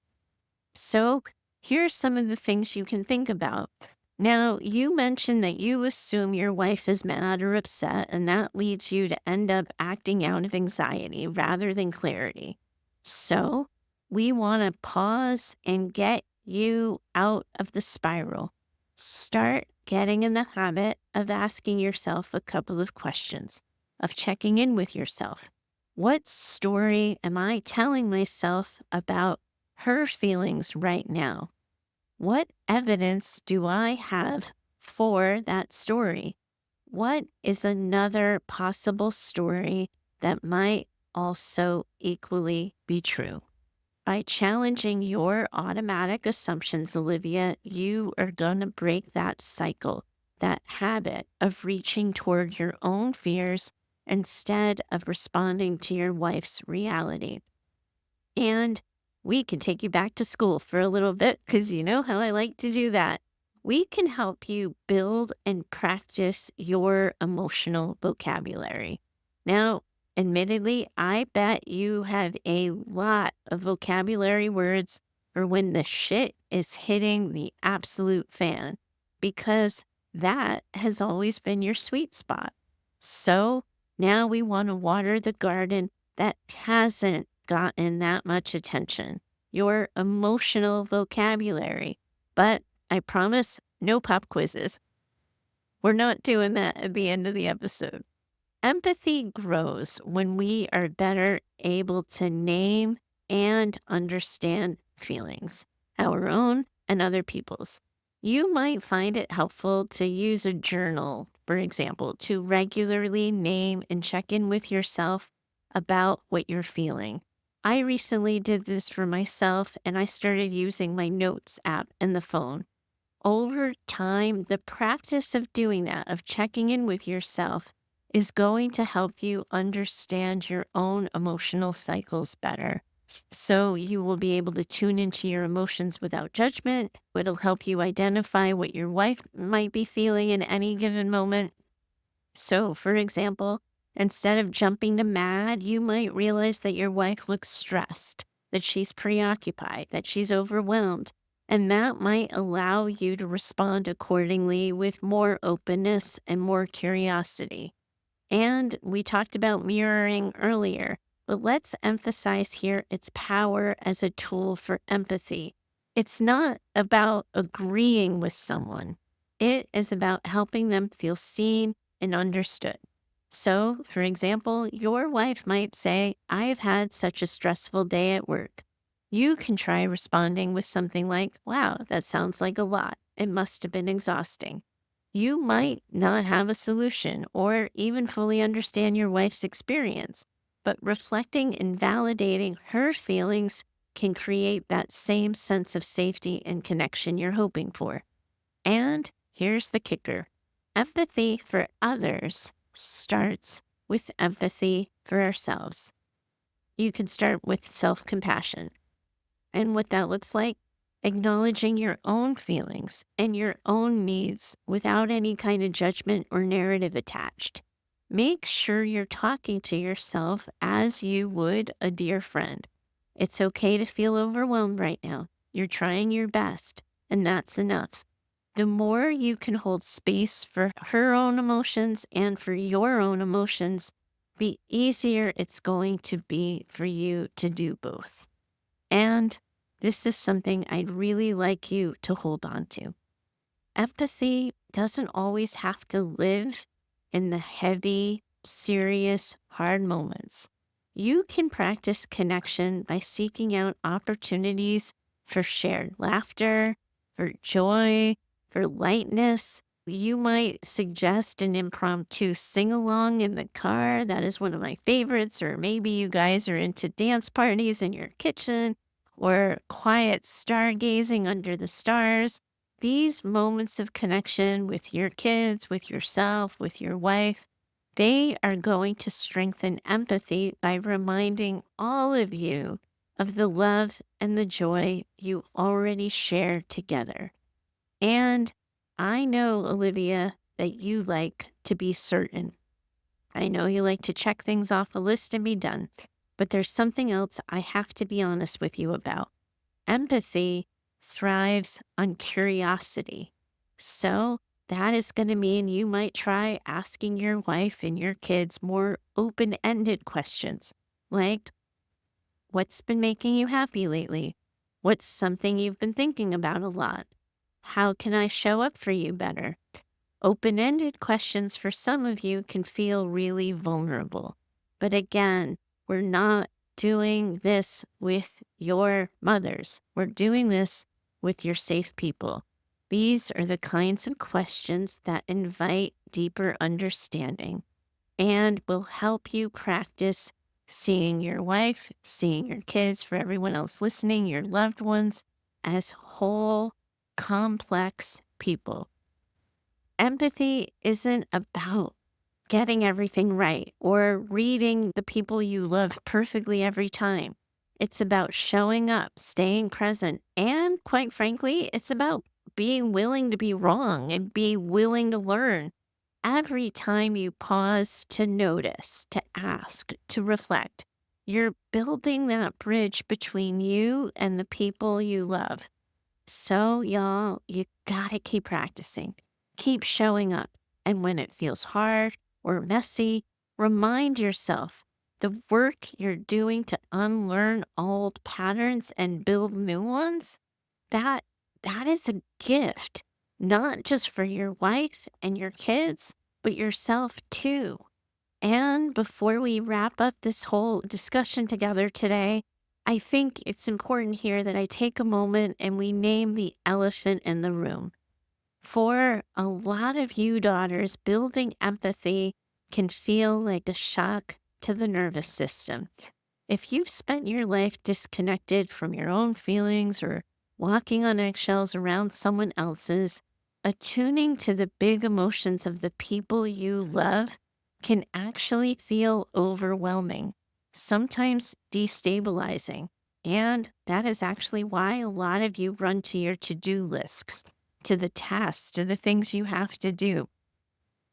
So, here's some of the things you can think about. Now, you mentioned that you assume your wife is mad or upset, and that leads you to end up acting out of anxiety rather than clarity. So, we want to pause and get you out of the spiral. Start getting in the habit of asking yourself a couple of questions, of checking in with yourself. What story am I telling myself about her feelings right now? What evidence do I have for that story? What is another possible story that might also equally be true? By challenging your automatic assumptions, Olivia, you are going to break that cycle, that habit of reaching toward your own fears instead of responding to your wife's reality. And we can take you back to school for a little bit because you know how I like to do that. We can help you build and practice your emotional vocabulary. Now, admittedly, I bet you have a lot of vocabulary words for when the shit is hitting the absolute fan because that has always been your sweet spot. So now we want to water the garden that hasn't gotten that much attention, your emotional vocabulary. But I promise no pop quizzes. We're not doing that at the end of the episode. Empathy grows when we are better able to name and understand feelings, our own and other people's. You might find it helpful to use a journal, for example, to regularly name and check in with yourself about what you're feeling. I recently did this for myself and I started using my notes app in the phone. Over time, the practice of doing that, of checking in with yourself, is going to help you understand your own emotional cycles better. So you will be able to tune into your emotions without judgment. It'll help you identify what your wife might be feeling in any given moment. So, for example, instead of jumping to mad, you might realize that your wife looks stressed, that she's preoccupied, that she's overwhelmed. And that might allow you to respond accordingly with more openness and more curiosity. And we talked about mirroring earlier, but let's emphasize here its power as a tool for empathy. It's not about agreeing with someone, it is about helping them feel seen and understood. So, for example, your wife might say, I've had such a stressful day at work. You can try responding with something like, wow, that sounds like a lot. It must have been exhausting. You might not have a solution or even fully understand your wife's experience, but reflecting and validating her feelings can create that same sense of safety and connection you're hoping for. And here's the kicker: empathy for others starts with empathy for ourselves. You can start with self compassion. And what that looks like, acknowledging your own feelings and your own needs without any kind of judgment or narrative attached. Make sure you're talking to yourself as you would a dear friend. It's okay to feel overwhelmed right now. You're trying your best, and that's enough. The more you can hold space for her own emotions and for your own emotions, the easier it's going to be for you to do both. And this is something I'd really like you to hold on to. Empathy doesn't always have to live in the heavy, serious, hard moments. You can practice connection by seeking out opportunities for shared laughter, for joy, for lightness. You might suggest an impromptu sing along in the car. That is one of my favorites. Or maybe you guys are into dance parties in your kitchen or quiet stargazing under the stars. These moments of connection with your kids, with yourself, with your wife, they are going to strengthen empathy by reminding all of you of the love and the joy you already share together. And I know, Olivia, that you like to be certain. I know you like to check things off a list and be done, but there's something else I have to be honest with you about. Empathy thrives on curiosity. So that is going to mean you might try asking your wife and your kids more open ended questions like, what's been making you happy lately? What's something you've been thinking about a lot? How can I show up for you better? Open ended questions for some of you can feel really vulnerable. But again, we're not doing this with your mothers. We're doing this with your safe people. These are the kinds of questions that invite deeper understanding and will help you practice seeing your wife, seeing your kids, for everyone else listening, your loved ones, as whole, complex people. Empathy isn't about getting everything right or reading the people you love perfectly every time. It's about showing up, staying present, and quite frankly, it's about being willing to be wrong and be willing to learn. Every time you pause to notice, to ask, to reflect, you're building that bridge between you and the people you love. So, y'all, you gotta keep practicing, keep showing up. And when it feels hard or messy, remind yourself the work you're doing to unlearn old patterns and build new ones, that that is a gift, not just for your wife and your kids, but yourself too. And before we wrap up this whole discussion together today, I think it's important here that I take a moment and we name the elephant in the room. For a lot of you daughters, building empathy can feel like a shock to the nervous system. If you've spent your life disconnected from your own feelings or walking on eggshells around someone else's, attuning to the big emotions of the people you love can actually feel overwhelming, sometimes destabilizing. And that is actually why a lot of you run to your to do lists, to the tasks, to the things you have to do.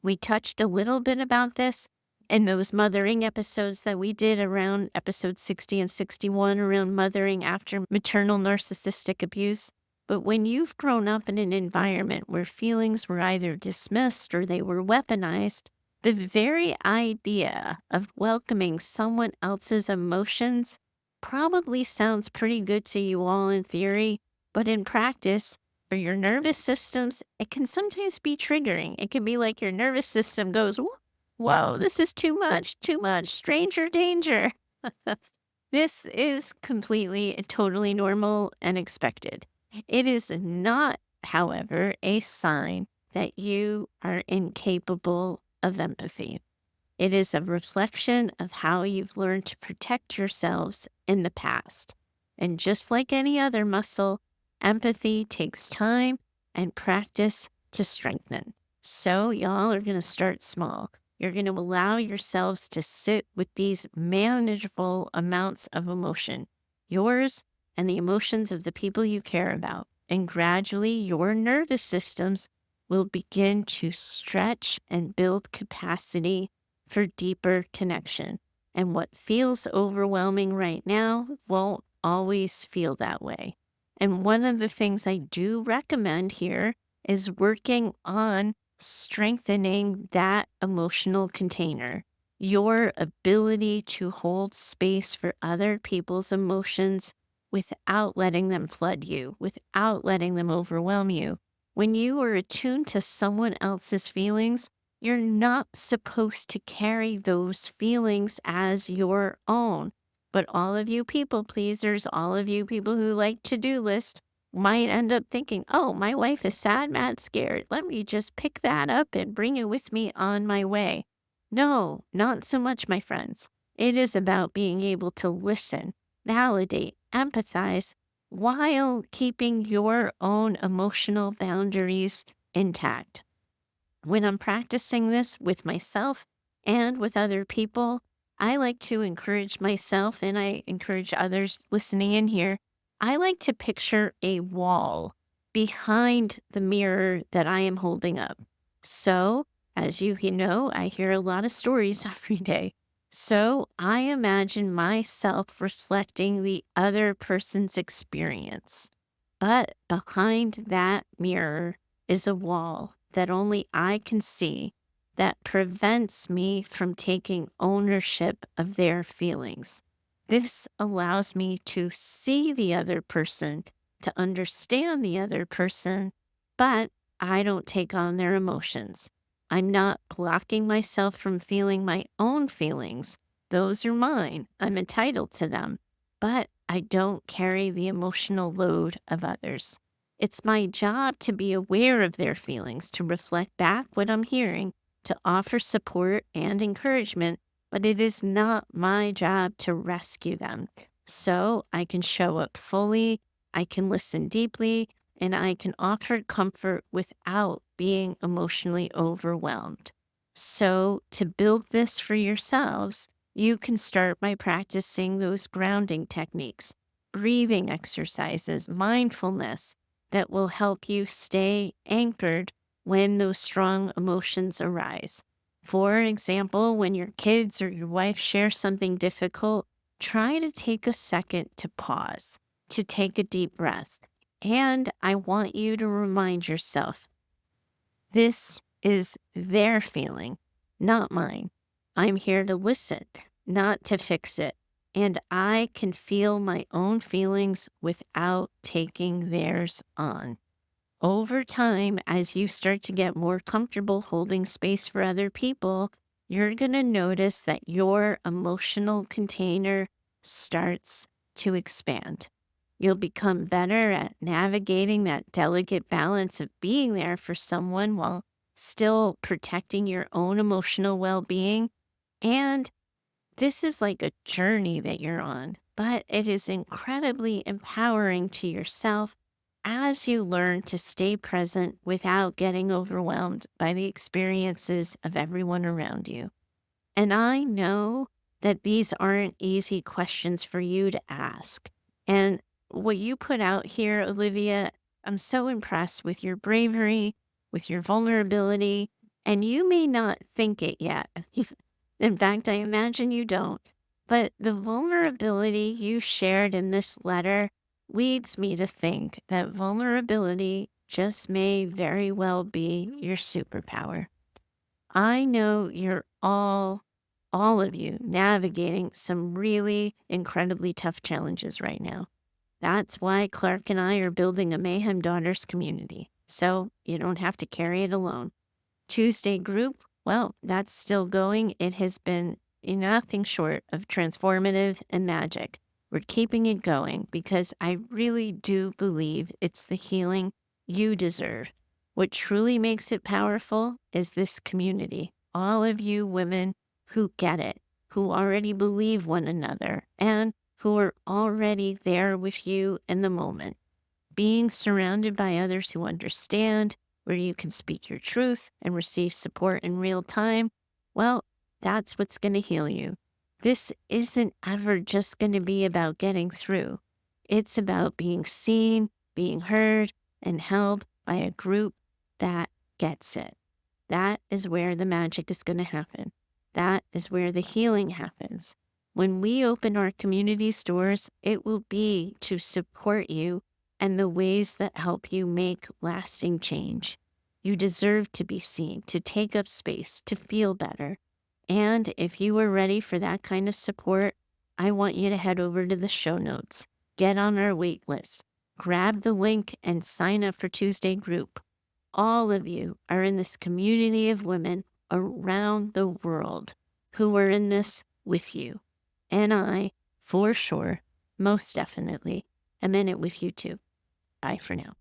We touched a little bit about this in those mothering episodes that we did around episode 60 and 61 around mothering after maternal narcissistic abuse. But when you've grown up in an environment where feelings were either dismissed or they were weaponized, the very idea of welcoming someone else's emotions probably sounds pretty good to you all in theory, but in practice, for your nervous systems, it can sometimes be triggering. It can be like your nervous system goes, whoa, this is too much, stranger danger. This is completely and totally normal and expected. It is not, however, a sign that you are incapable of empathy. It is a reflection of how you've learned to protect yourselves in the past. And just like any other muscle, empathy takes time and practice to strengthen. So, y'all are going to start small. You're going to allow yourselves to sit with these manageable amounts of emotion, yours and the emotions of the people you care about. And gradually, your nervous systems will begin to stretch and build capacity for deeper connection. And what feels overwhelming right now won't always feel that way. And one of the things I do recommend here is working on strengthening that emotional container. Your ability to hold space for other people's emotions without letting them flood you, without letting them overwhelm you. When you are attuned to someone else's feelings, you're not supposed to carry those feelings as your own. But all of you people pleasers, all of you people who like to-do lists, might end up thinking, oh, my wife is sad, mad, scared. Let me just pick that up and bring it with me on my way. No, not so much, my friends. It is about being able to listen, validate, empathize, while keeping your own emotional boundaries intact. When I'm practicing this with myself and with other people, I like to encourage myself and I encourage others listening in here. I like to picture a wall behind the mirror that I am holding up. So, as you can know, I hear a lot of stories every day. So, I imagine myself reflecting the other person's experience. But behind that mirror is a wall that only I can see that prevents me from taking ownership of their feelings. This allows me to see the other person, to understand the other person, but I don't take on their emotions. I'm not blocking myself from feeling my own feelings. Those are mine. I'm entitled to them. But I don't carry the emotional load of others. It's my job to be aware of their feelings, to reflect back what I'm hearing, to offer support and encouragement, but it is not my job to rescue them. So I can show up fully, I can listen deeply, and I can offer comfort without being emotionally overwhelmed. So, to build this for yourselves, you can start by practicing those grounding techniques, breathing exercises, mindfulness that will help you stay anchored when those strong emotions arise. For example, when your kids or your wife share something difficult, try to take a second to pause, to take a deep breath. And I want you to remind yourself this is their feeling, not mine. I'm here to listen, not to fix it. And I can feel my own feelings without taking theirs on. Over time, as you start to get more comfortable holding space for other people, you're going to notice that your emotional container starts to expand. You'll become better at navigating that delicate balance of being there for someone while still protecting your own emotional well being. And this is like a journey that you're on, but it is incredibly empowering to yourself as you learn to stay present without getting overwhelmed by the experiences of everyone around you. And I know that these aren't easy questions for you to ask. And what you put out here, Olivia, I'm so impressed with your bravery, with your vulnerability, and you may not think it yet. In fact, I imagine you don't. But the vulnerability you shared in this letter leads me to think that vulnerability just may very well be your superpower. I know you're all of you, navigating some really incredibly tough challenges right now. That's why Clark and I are building a Mayhem Daughters community. So you don't have to carry it alone. Tuesday group, well, that's still going. It has been nothing short of transformative and magic. We're keeping it going because I really do believe it's the healing you deserve. What truly makes it powerful is this community. All of you women who get it, who already believe one another, and who are already there with you in the moment. Being surrounded by others who understand, where you can speak your truth and receive support in real time, well, that's what's going to heal you. This isn't ever just going to be about getting through. It's about being seen, being heard, and held by a group that gets it. That is where the magic is going to happen. That is where the healing happens. When we open our community's doors, it will be to support you and the ways that help you make lasting change. You deserve to be seen, to take up space, to feel better. And if you are ready for that kind of support, I want you to head over to the show notes, get on our wait list, grab the link, and sign up for Tuesday group. All of you are in this community of women around the world who are in this with you. And I, for sure, most definitely, am in it with you too. Bye for now.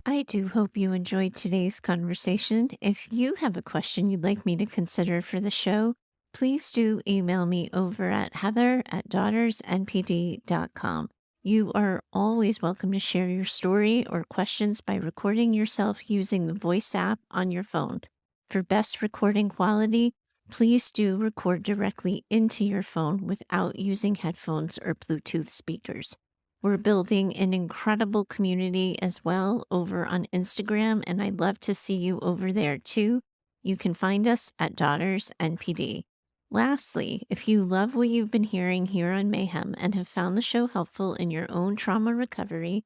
I do hope you enjoyed today's conversation. If you have a question you'd like me to consider for the show, please do email me over at heather@daughtersnpd.com. You are always welcome to share your story or questions by recording yourself using the voice app on your phone. For best recording quality, please do record directly into your phone without using headphones or Bluetooth speakers. We're building an incredible community as well over on Instagram, and I'd love to see you over there too. You can find us at Daughters NPD. Lastly, if you love what you've been hearing here on Mayhem and have found the show helpful in your own trauma recovery,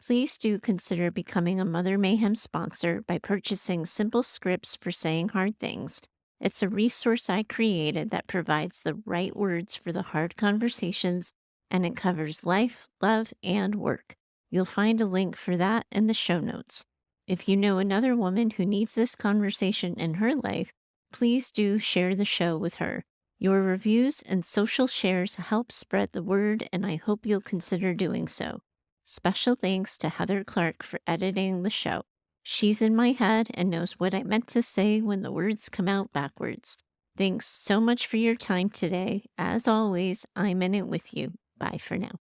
please do consider becoming a Mother Mayhem sponsor by purchasing simple scripts for saying hard things. It's a resource I created that provides the right words for the hard conversations, and it covers life, love, and work. You'll find a link for that in the show notes. If you know another woman who needs this conversation in her life, please do share the show with her. Your reviews and social shares help spread the word, and I hope you'll consider doing so. Special thanks to Heather Clark for editing the show. She's in my head and knows what I meant to say when the words come out backwards. Thanks so much for your time today. As always, I'm in it with you. Bye for now.